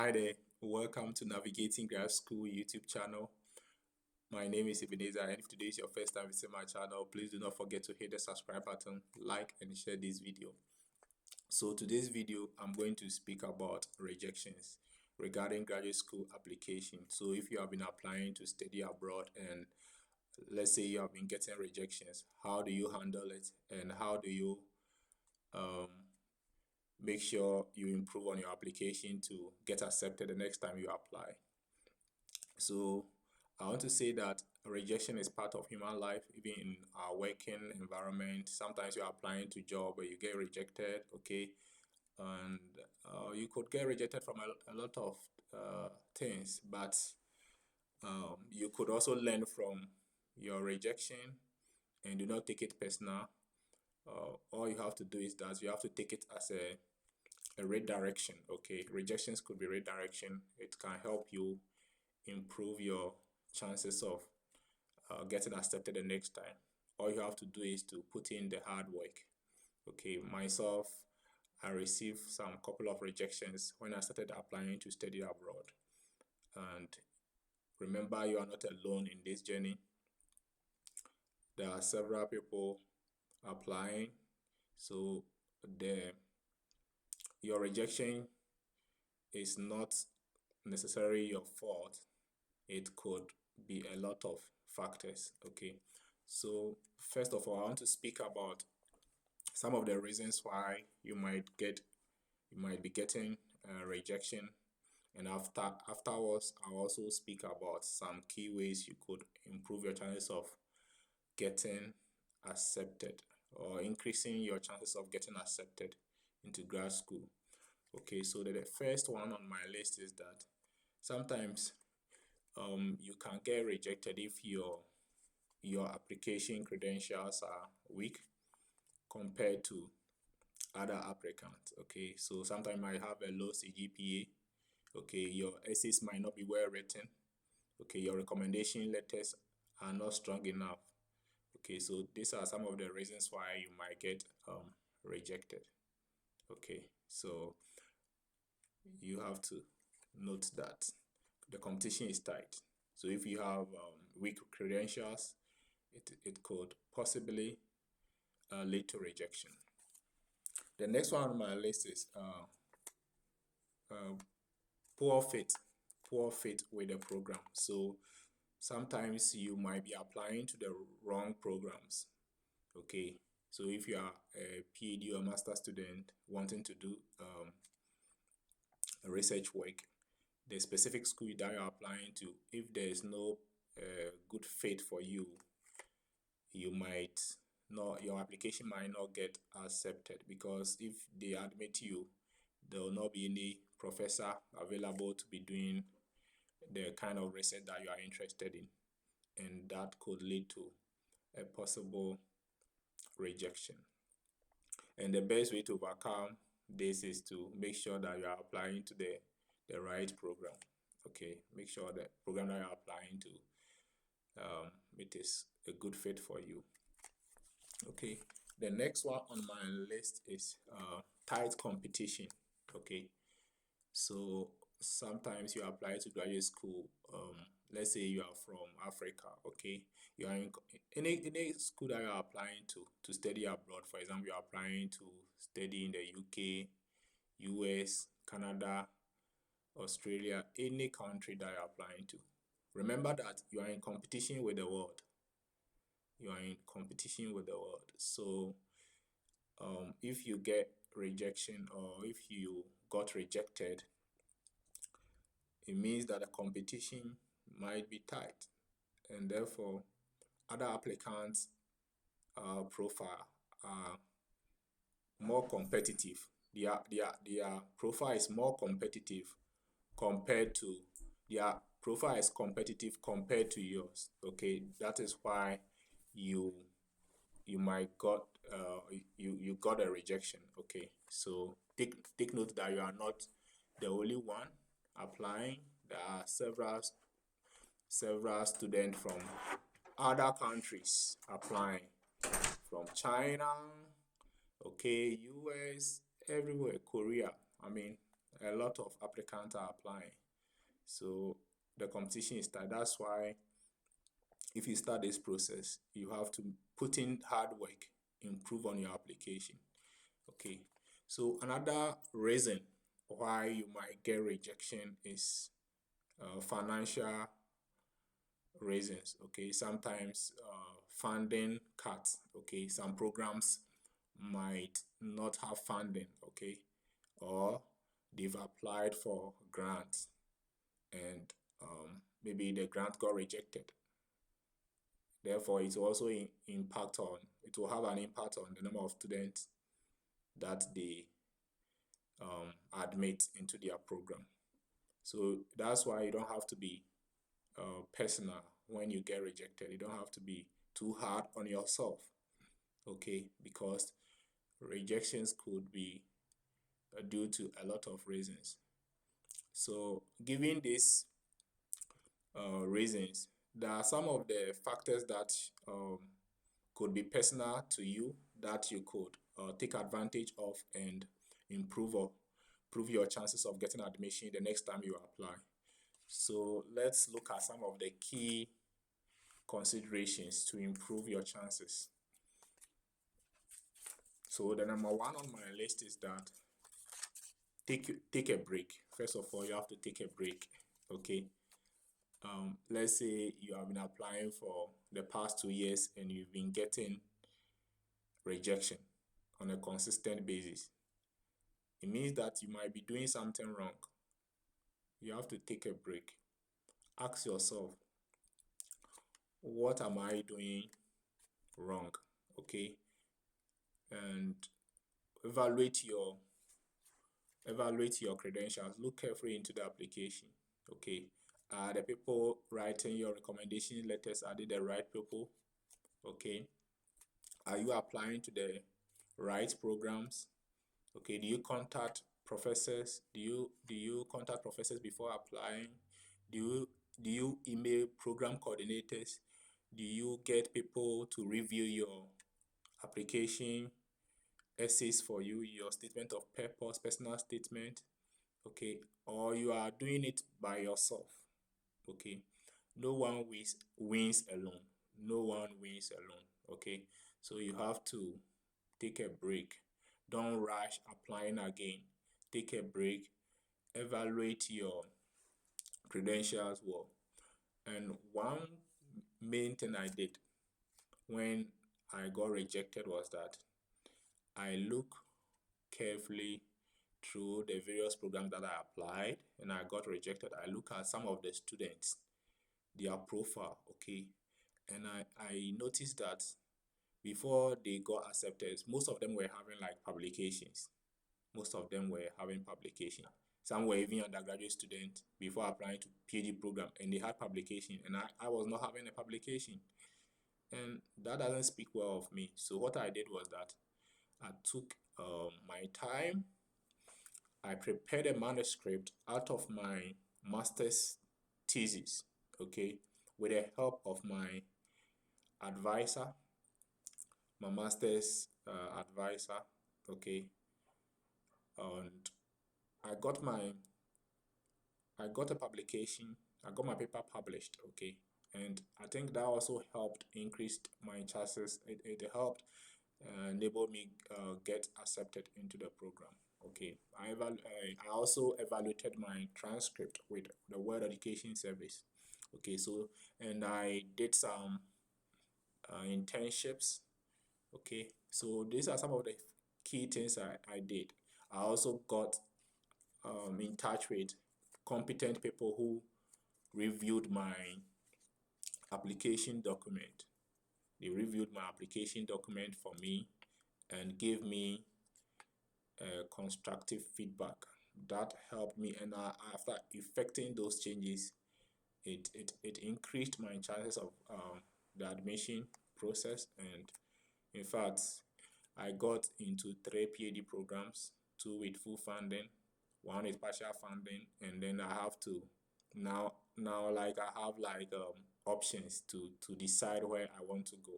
Hi there, welcome to Navigating Grad School YouTube channel. My name is Ebenezer, and if today is your first time visiting my channel, please do not forget to hit the subscribe button, like and share this video. So today's video, I'm going to speak about rejections regarding graduate school application. So if you have been applying to study abroad and let's say you have been getting rejections, how do you handle it and how do you make sure you improve on your application to get accepted the next time you apply? So I want to say that rejection is part of human life, even in our working environment. Sometimes you're applying to job where you get rejected, okay, and you could get rejected from a lot of things, but you could also learn from your rejection and do not take it personal. All you have to do is that you have to take it as a redirection, okay. Rejections could be redirection. It can help you improve your chances of getting accepted the next time. All you have to do is to put in the hard work. Okay, myself, I received some couple of rejections when I started applying to study abroad. And remember, you are not alone in this journey. There are several people applying. So your rejection is not necessarily your fault. It could be a lot of factors, okay. So first of all, I want to speak about some of the reasons why you might be getting rejection, and afterwards I'll also speak about some key ways you could improve your chances of getting accepted or increasing your chances of getting accepted into grad school. Okay, so the first one on my list is that sometimes you can get rejected if your application credentials are weak compared to other applicants. Okay, so sometimes you might have a low CGPA. Okay, your essays might not be well written. Okay, your recommendation letters are not strong enough. Okay, so these are some of the reasons why you might get rejected. Okay, so you have to note that the competition is tight. So if you have weak credentials, it could possibly lead to rejection. The next one on my list is poor fit with the program. So sometimes you might be applying to the wrong programs. Okay, so if you are a PhD or master student wanting to do research work, the specific school that you're applying to, if there is no good fit for you, you might not, your application might not get accepted, because if they admit you, there will not be any professor available to be doing the kind of research that you are interested in, and that could lead to a possible rejection. And the best way to overcome this is to make sure that you are applying to the right program. Okay, make sure the program that you are applying to it is a good fit for you. Okay, the next one on my list is tight competition. Okay, so sometimes you apply to graduate school. Let's say you are from Africa. Okay, you are in any school that you are applying to study abroad. For example, you are applying to study in the UK, US, Canada, Australia, any country that you are applying to. Remember that you are in competition with the world. You are in competition with the world. So if you get rejection or if you got rejected, it means that the competition might be tight, and therefore other applicants' profile are more competitive. Their profile is more competitive compared to their profile is competitive compared to yours. Okay, that is why you might got you got a rejection. Okay, so take note that you are not the only one applying. There are several students from other countries applying, from China, okay, US, everywhere, Korea. I mean, a lot of applicants are applying. So the competition is tight. That's why if you start this process, you have to put in hard work, improve on your application. Okay. So another reason why you might get rejection is financial reasons. Okay. Sometimes funding cuts. Okay. Some programs might not have funding. Okay. Or they've applied for grants and maybe the grant got rejected. Therefore, it will also it will have an impact on the number of students that they admit into their program. So that's why you don't have to be personal when you get rejected. You don't have to be too hard on yourself, okay? Because rejections could be due to a lot of reasons. So, given these reasons, there are some of the factors that could be personal to you that you could take advantage of and improve or prove your chances of getting admission the next time you apply. So let's look at some of the key considerations to improve your chances. So the number one on my list is that take a break. First of all, you have to take a break. Okay. Let's say you have been applying for the past 2 years and you've been getting rejection on a consistent basis. It means that you might be doing something wrong. You have to take a break. Ask yourself, what am I doing wrong? Okay. And evaluate your credentials. Look carefully into the application. Okay. Are the people writing your recommendation letters, are they the right people? Okay. Are you applying to the right programs? Okay. Do you contact professors? Do you contact professors before applying? Do you email program coordinators? Do you get people to review your application essays for you, your statement of purpose, personal statement? Okay. Or you are doing it by yourself? Okay. No one wins alone. No one wins alone. Okay. So you have to take a break. Don't rush applying again. Take a break. Evaluate your credentials well. And one main thing I did when I got rejected was that I look carefully through the various programs that I applied and I got rejected. I look at some of the students, their profile, okay, and I noticed that before they got accepted, most of them were having like publications. Most of them were having publication. Some were even undergraduate students before applying to PhD program and they had publication and I was not having a publication. And that doesn't speak well of me. So what I did was that I took my time. I prepared a manuscript out of my master's thesis, okay, with the help of my advisor, my master's advisor, okay, and I got a publication. I got my paper published, okay, and I think that also helped increase my chances. It helped enable me get accepted into the program. Okay, I also evaluated my transcript with the World Education Service. Okay, so and I did some internships. Okay, so these are some of the key things I did. I also got in touch with competent people who reviewed my application document. They reviewed my application document for me and gave me constructive feedback. That helped me, and after effecting those changes, it increased my chances of the admission process. And in fact, I got into 3 PhD programs, 2 with full funding, 1 with partial funding, and then I have to now like I have like options to decide where I want to go.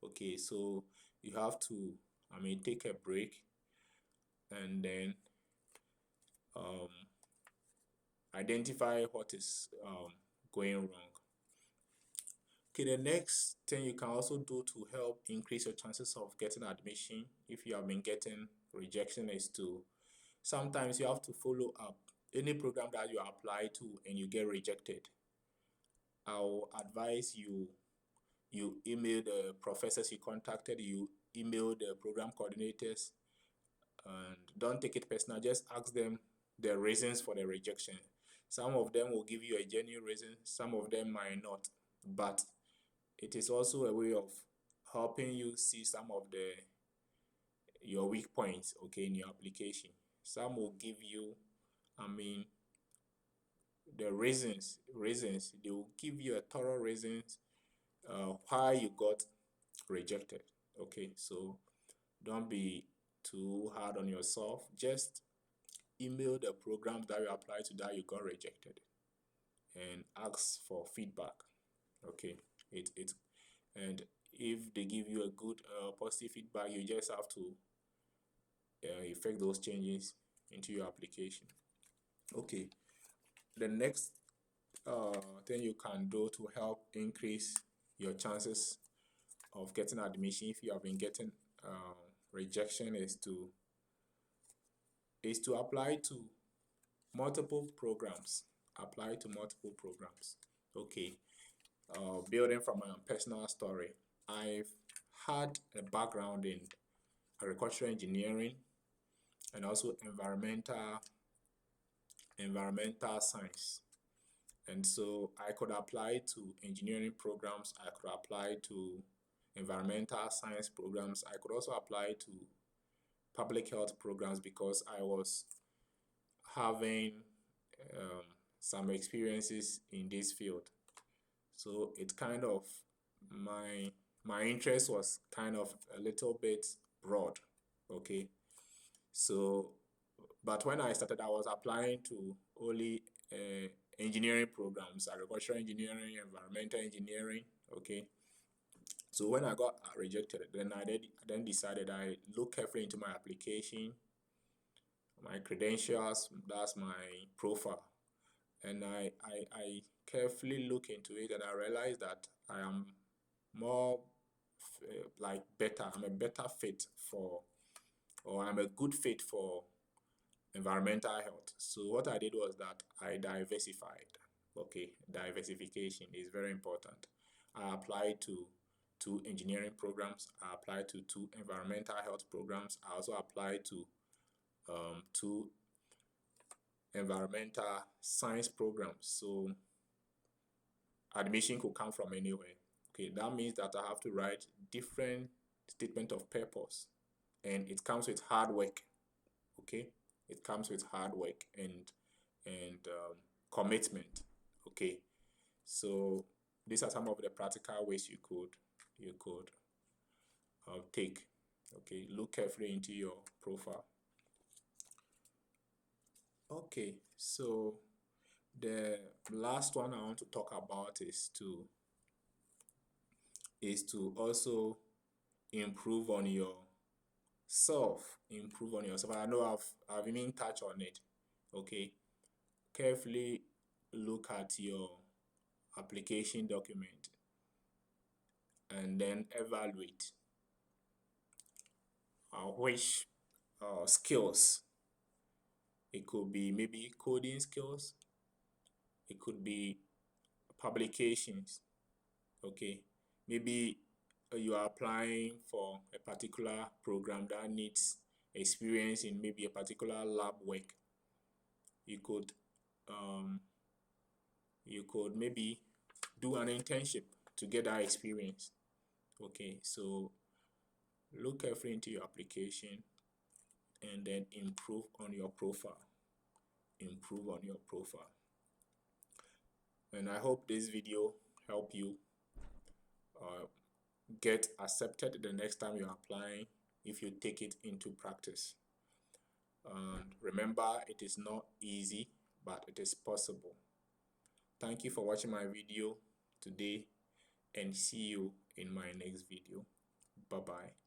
Okay, so you have to take a break and then identify what is going wrong. Okay, the next thing you can also do to help increase your chances of getting admission if you have been getting rejection is to sometimes you have to follow up any program that you apply to and you get rejected. I'll advise you email the professors you contacted, you email the program coordinators, and don't take it personal. Just ask them the reasons for the rejection. Some of them will give you a genuine reason, some of them might not, but it is also a way of helping you see some of your weak points, okay, in your application. Some will give you, the reasons. They will give you a thorough reasons why you got rejected. Okay, so don't be too hard on yourself. Just email the programs that you applied to that you got rejected and ask for feedback. Okay, and if they give you a good positive feedback, you just have to effect those changes into your application. Okay, the next thing you can do to help increase your chances of getting admission if you have been getting rejection is to apply to multiple programs. Apply to multiple programs. Okay, building from my personal story, I've had a background in agricultural engineering and also environmental science. And so I could apply to engineering programs, I could apply to environmental science programs, I could also apply to public health programs because I was having some experiences in this field. So it kind of, my interest was kind of a little bit broad, okay? So, but when I started, I was applying to only engineering programs, agricultural engineering, environmental engineering, okay? So when I got rejected, then I then decided I look carefully into my application, my credentials, that's my profile. And I carefully look into it and I realized that I am more I'm a better fit for, or I'm a good fit for environmental health. So what I did was that I diversified. Okay, diversification is very important. I applied to 2 engineering programs. I applied to 2 environmental health programs. I also applied to 2 environmental science programs. So admission could come from anywhere. Okay, that means that I have to write different statement of purpose, and it comes with hard work. Okay, it comes with hard work and commitment. Okay, so these are some of the practical ways you could take. Okay, look carefully into your profile. Okay, so the last one I want to talk about is to also improve on yourself. I know I've even touched on it. Okay, carefully look at your application document and then evaluate which skills. It could be maybe coding skills, it could be publications. Okay, maybe you are applying for a particular program that needs experience in maybe a particular lab work. You could maybe do an internship to get that experience. Okay, so look carefully into your application and then improve on your profile. And I hope this video help you get accepted the next time you're applying if you take it into practice. And remember, it is not easy, but it is possible. Thank you for watching my video today, and see you in my next video. Bye bye.